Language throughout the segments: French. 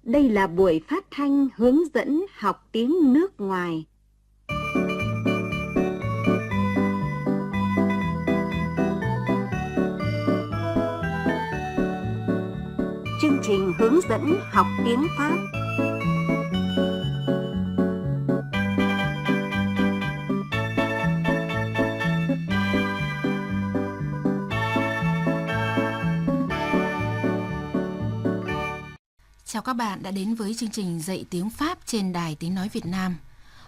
Đây là buổi phát thanh hướng dẫn học tiếng nước ngoài. Chương trình hướng dẫn học tiếng Pháp. Chào các bạn đã đến với chương trình dạy tiếng Pháp trên Đài Tiếng Nói Việt Nam.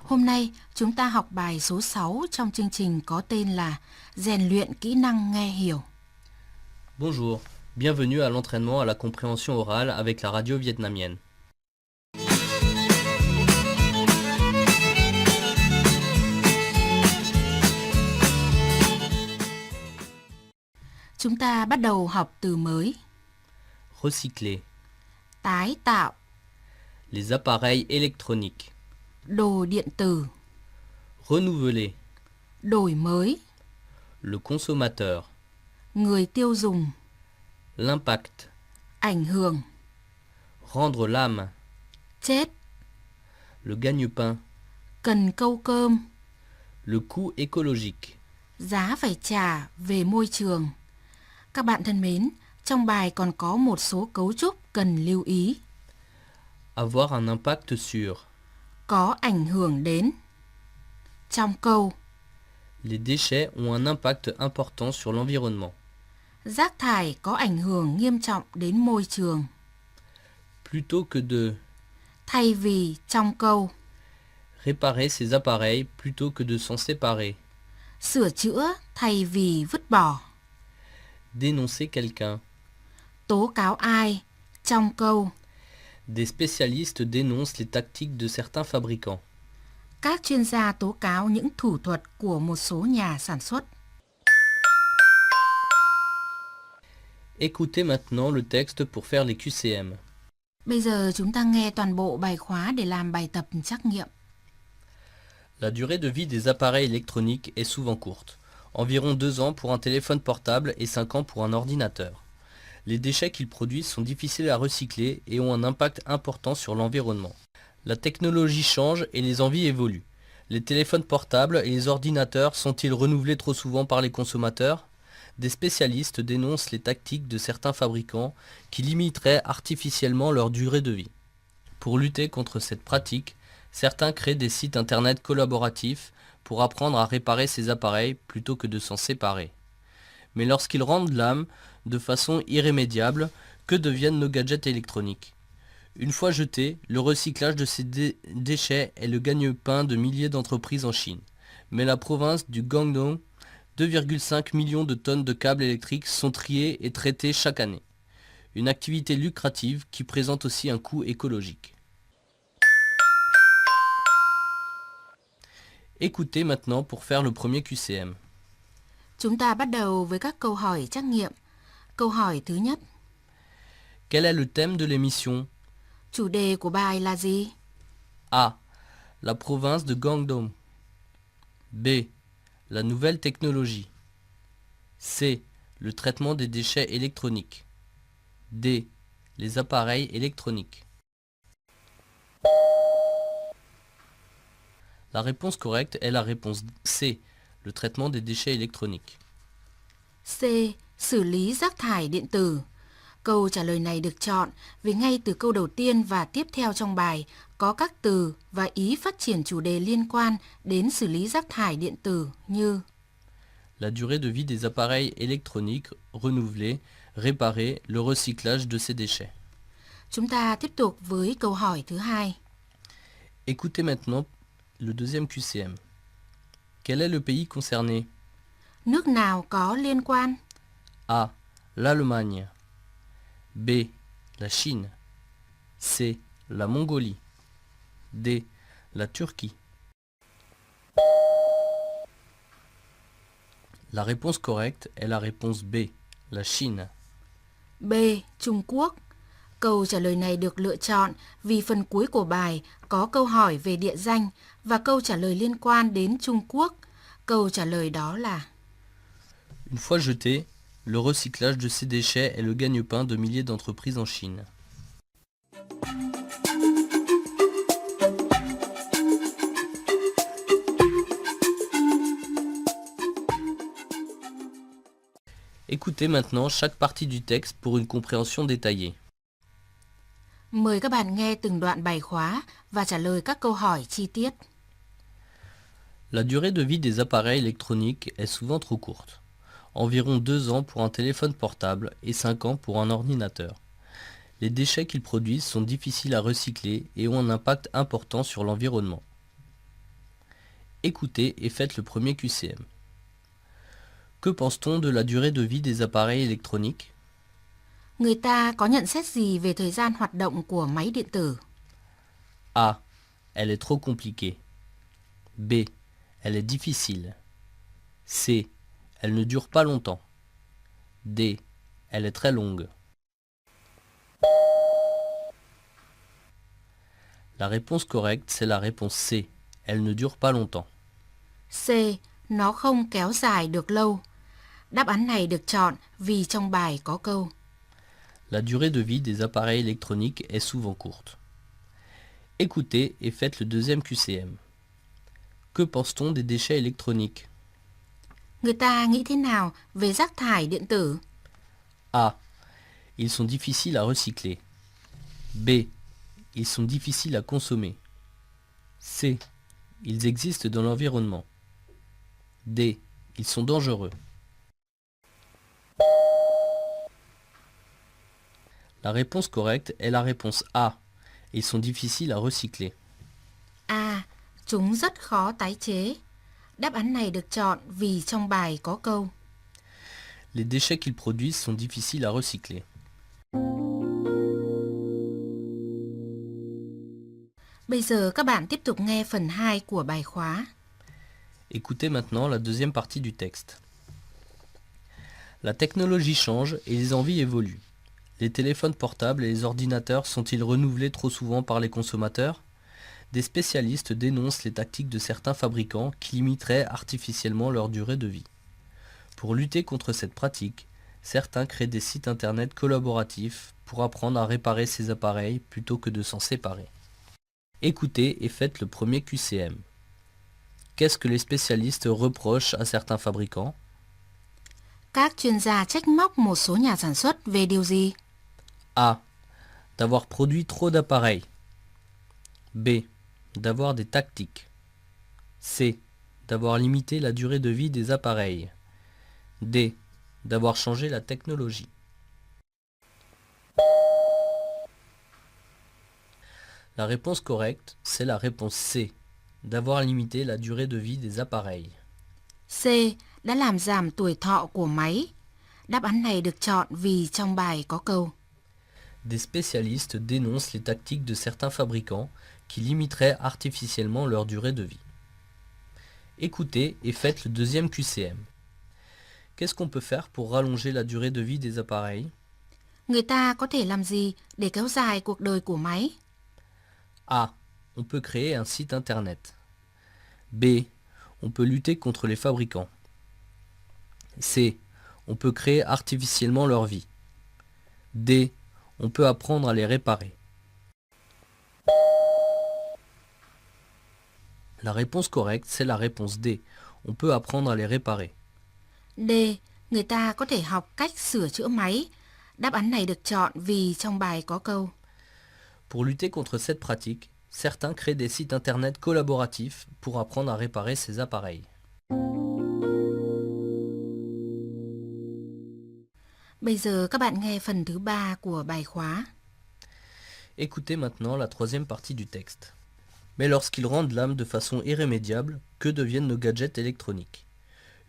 Hôm nay chúng ta học bài số 6 trong chương trình có tên là Rèn luyện kỹ năng nghe hiểu. Bonjour, bienvenue à l'entraînement à la compréhension orale avec la radio vietnamienne. Chúng ta bắt đầu học từ mới. Recycler. Tái tạo, Les appareils électroniques. đồ điện tử, Renouveler. đổi mới, Le consommateur. người tiêu dùng, L'impact. ảnh hưởng, Rendre l'âme. chết, Le gagne-pain. cần câu cơm, Le coût écologique. giá phải trả về môi trường. Các bạn thân mến, trong bài còn có một số cấu trúc cần lưu ý. Avoir un impact sur. Có ảnh hưởng đến. Trong câu, Les déchets ont un impact important sur l'environnement. rác thải có ảnh hưởng nghiêm trọng đến môi trường. Plutôt que de Thay vì trong câu, réparer ces appareils plutôt que de s'en séparer. sửa chữa thay vì vứt bỏ. Dénoncer quelqu'un. Tố cáo ai. Trong câu, Des spécialistes dénoncent les tactiques de certains fabricants. các chuyên gia tố cáo những thủ thuật của một số nhà sản xuất. Écoutez maintenant le texte pour faire les QCM. Bây giờ chúng ta nghe toàn bộ bài khóa để làm bài tập trắc nghiệm. La durée de vie des appareils électroniques est souvent courte, environ 2 ans pour un téléphone portable et 5 ans pour un ordinateur. Les déchets qu'ils produisent sont difficiles à recycler et ont un impact important sur l'environnement. La technologie change et les envies évoluent. Les téléphones portables et les ordinateurs sont-ils renouvelés trop souvent par les consommateurs? Des spécialistes dénoncent les tactiques de certains fabricants qui limiteraient artificiellement leur durée de vie. Pour lutter contre cette pratique, certains créent des sites internet collaboratifs pour apprendre à réparer ces appareils plutôt que de s'en séparer. Mais lorsqu'ils rendent l'âme de façon irrémédiable, que deviennent nos gadgets électroniques? Une fois jetés, le recyclage de ces déchets est le gagne-pain de milliers d'entreprises en Chine. Mais la province du Guangdong, 2,5 millions de tonnes de câbles électriques sont triées et traitées chaque année. Une activité lucrative qui présente aussi un coût écologique. Écoutez maintenant pour faire le premier QCM. Chúng ta bắt đầu với các câu hỏi trắc nghiệm. Câu hỏi thứ nhất, Quel est le thème de l'émission? chủ đề của bài là gì? A. La province de Guangdong. B. La nouvelle technologie. C. Le traitement des déchets électroniques. D. Les appareils électroniques. La réponse correcte est la réponse C. Le traitement des déchets électroniques. C. Xử lý rác thải điện tử. Câu trả lời này được chọn vì ngay từ câu đầu tiên và tiếp theo trong bài có các từ và ý phát triển chủ đề liên quan đến xử lý rác thải điện tử như La durée de vie des appareils électroniques renouvelés, réparer, le recyclage de ces déchets. Chúng ta tiếp tục với câu hỏi thứ hai. Écoutez maintenant le deuxième QCM. Quel est le pays concerné? Nước nào có liên quan? A. L'Allemagne. B. La Chine. C. La Mongolie. D. La Turquie. La réponse correcte est la réponse B. La Chine. B. Trung Quốc. Câu trả lời này được lựa chọn vì phần cuối của bài có câu hỏi về địa danh và câu trả lời liên quan đến Trung Quốc. Câu trả lời đó là Une fois jetés, le recyclage de ces déchets est le gagne-pain de milliers d'entreprises en Chine. Écoutez maintenant chaque partie du texte pour une compréhension détaillée. Mời các bạn nghe từng đoạn bài khóa và trả lời các câu hỏi chi tiết. La durée de vie des appareils électroniques est souvent trop courte. Environ 2 ans pour un téléphone portable et 5 ans pour un ordinateur. Les déchets qu'ils produisent sont difficiles à recycler et ont un impact important sur l'environnement. Écoutez et faites le premier QCM. Que pense-t-on de la durée de vie des appareils électroniques? Người ta có nhận xét gì về thời gian hoạt động của máy điện tử? A. Elle est trop compliquée. B. Elle est difficile. C. Elle ne dure pas longtemps. D. Elle est très longue. La réponse correcte, c'est la réponse C. Elle ne dure pas longtemps. C. Nó không kéo dài được lâu. Đáp án này được chọn vì trong bài có câu La durée de vie des appareils électroniques est souvent courte. Écoutez et faites le deuxième QCM. Que pense-t-on des déchets électroniques? Người ta nghĩ thế nào về rác thải điện tử? A. Ils sont difficiles à recycler. B. Ils sont difficiles à consommer. C. Ils existent dans l'environnement. D. Ils sont dangereux. La réponse correcte est la réponse A. Ils sont difficiles à recycler. A. Chúng rất khó tái chế. Đáp án này được chọn vì trong bài có câu Les déchets qu'ils produisent sont difficiles à recycler. Bây giờ các bạn tiếp tục nghe phần 2 của bài khóa. Écoutez maintenant la deuxième partie du texte. La technologie change et les envies évoluent. Les téléphones portables et les ordinateurs sont-ils renouvelés trop souvent par les consommateurs? Des spécialistes dénoncent les tactiques de certains fabricants qui limiteraient artificiellement leur durée de vie. Pour lutter contre cette pratique, certains créent des sites internet collaboratifs pour apprendre à réparer ces appareils plutôt que de s'en séparer. Écoutez et faites le premier QCM. Qu'est-ce que les spécialistes reprochent à certains fabricants? Các chuyên gia trách móc một số nhà sản xuất về điều gì? A. D'avoir produit trop d'appareils. B. D'avoir des tactiques. C. D'avoir limité la durée de vie des appareils. D. D'avoir changé la technologie. La réponse correcte, c'est la réponse C. D'avoir limité la durée de vie des appareils. C. Đã làm giảm tuổi thọ của máy. Đáp án này được chọn vì trong bài có câu Des spécialistes dénoncent les tactiques de certains fabricants qui limiteraient artificiellement leur durée de vie. Écoutez et faites le deuxième QCM. Qu'est-ce qu'on peut faire pour rallonger la durée de vie des appareils? Người ta có thể làm gì để kéo dài cuộc đời của máy? A. On peut créer un site internet. B. On peut lutter contre les fabricants. C. On peut créer artificiellement leur vie. D. On peut apprendre à les réparer. La réponse correcte, c'est la réponse D. On peut apprendre à les réparer. D. Người ta có thể học cách sửa chữa máy. Đáp án này được chọn vì trong bài có câu Pour lutter contre cette pratique, certains créent des sites internet collaboratifs pour apprendre à réparer ces appareils. Bây giờ các bạn nghe phần thứ 3 của bài khóa. Écoutez maintenant la troisième partie du texte. Mais lorsqu'ils rendent l'âme de façon irrémédiable, que deviennent nos gadgets électroniques?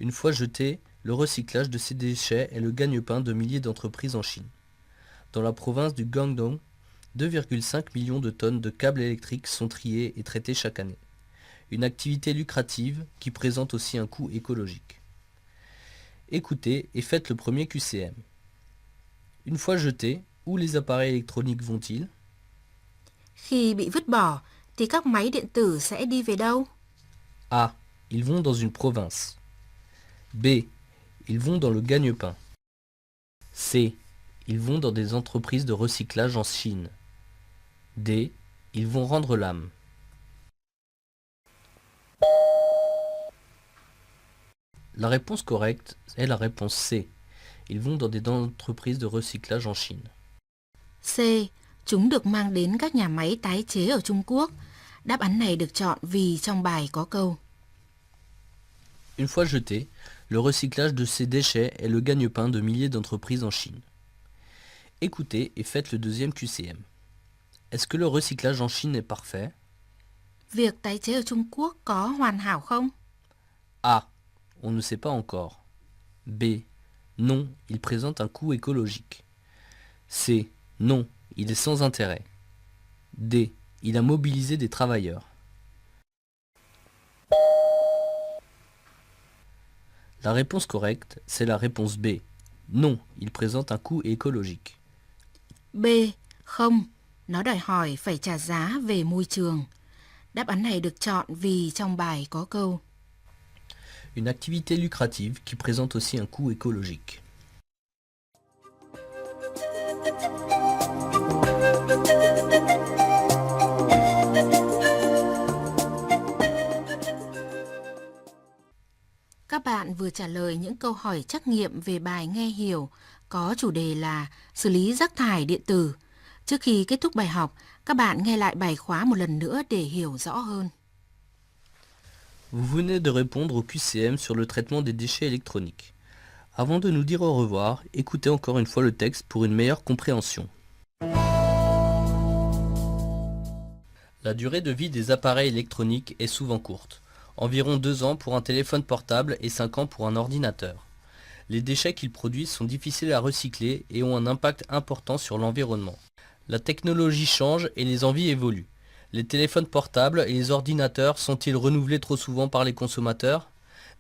Une fois jetés, le recyclage de ces déchets est le gagne-pain de milliers d'entreprises en Chine. Dans la province du Guangdong, 2,5 millions de tonnes de câbles électriques sont triés et traités chaque année. Une activité lucrative qui présente aussi un coût écologique. Écoutez et faites le premier QCM. Une fois jetés, où les appareils électroniques vont-ils? Khi bị vứt bỏ thì các máy điện tử sẽ đi về đâu? A. Ils vont dans une province. B. Ils vont dans le gagne-pain. C. Ils vont dans des entreprises de recyclage en Chine. D. Ils vont rendre l'âme. La réponse correcte est la réponse C. Ils vont dans des entreprises de recyclage en Chine. C. Chúng được mang đến các nhà máy tái chế ở Trung Quốc. Đáp án này được chọn vì trong bài có câu. Une fois jeté, le recyclage de ces déchets est le gagne-pain de milliers d'entreprises en Chine. Écoutez et faites le deuxième QCM. Est-ce que le recyclage en Chine est parfait? Việc tái chế ở Trung Quốc có hoàn hảo không? A. On ne sait pas encore. B. Non, il présente un coût écologique. C. Non, il est sans intérêt. D. Il a mobilisé des travailleurs. La réponse correcte, c'est la réponse B. Non, il présente un coût écologique. B. Không, nó đòi hỏi phải trả giá về môi trường. Đáp án này được chọn vì trong bài có câu. Une activité lucrative qui présente aussi un coût écologique. Các bạn vừa trả lời những câu hỏi trắc nghiệm về bài nghe hiểu có chủ đề là xử lý rác thải điện tử. Trước khi kết thúc bài học, các bạn nghe lại bài khóa một lần nữa để hiểu rõ hơn. Vous venez de répondre au QCM sur le traitement des déchets électroniques. Avant de nous dire au revoir, écoutez encore une fois le texte pour une meilleure compréhension. La durée de vie des appareils électroniques est souvent courte. Environ 2 ans pour un téléphone portable et 5 ans pour un ordinateur. Les déchets qu'ils produisent sont difficiles à recycler et ont un impact important sur l'environnement. La technologie change et les envies évoluent. Les téléphones portables et les ordinateurs sont-ils renouvelés trop souvent par les consommateurs?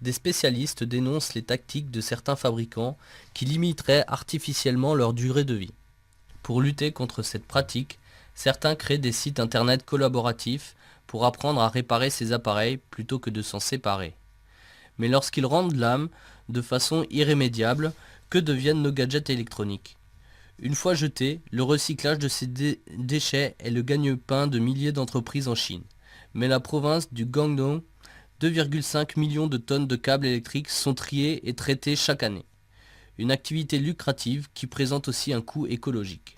Des spécialistes dénoncent les tactiques de certains fabricants qui limiteraient artificiellement leur durée de vie. Pour lutter contre cette pratique, certains créent des sites internet collaboratifs pour apprendre à réparer ces appareils plutôt que de s'en séparer. Mais lorsqu'ils rendent l'âme de façon irrémédiable, que deviennent nos gadgets électroniques? Une fois jetés, le recyclage de ces déchets est le gagne-pain de milliers d'entreprises en Chine. Mais la province du Guangdong, 2,5 millions de tonnes de câbles électriques sont triées et traitées chaque année. Une activité lucrative qui présente aussi un coût écologique.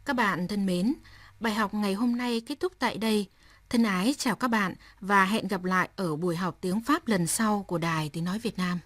Các bạn thân mến, bài học ngày hôm nay kết thúc tại đây. Thân ái chào các bạn và hẹn gặp lại ở buổi học tiếng Pháp lần sau của Đài Tiếng Nói Việt Nam.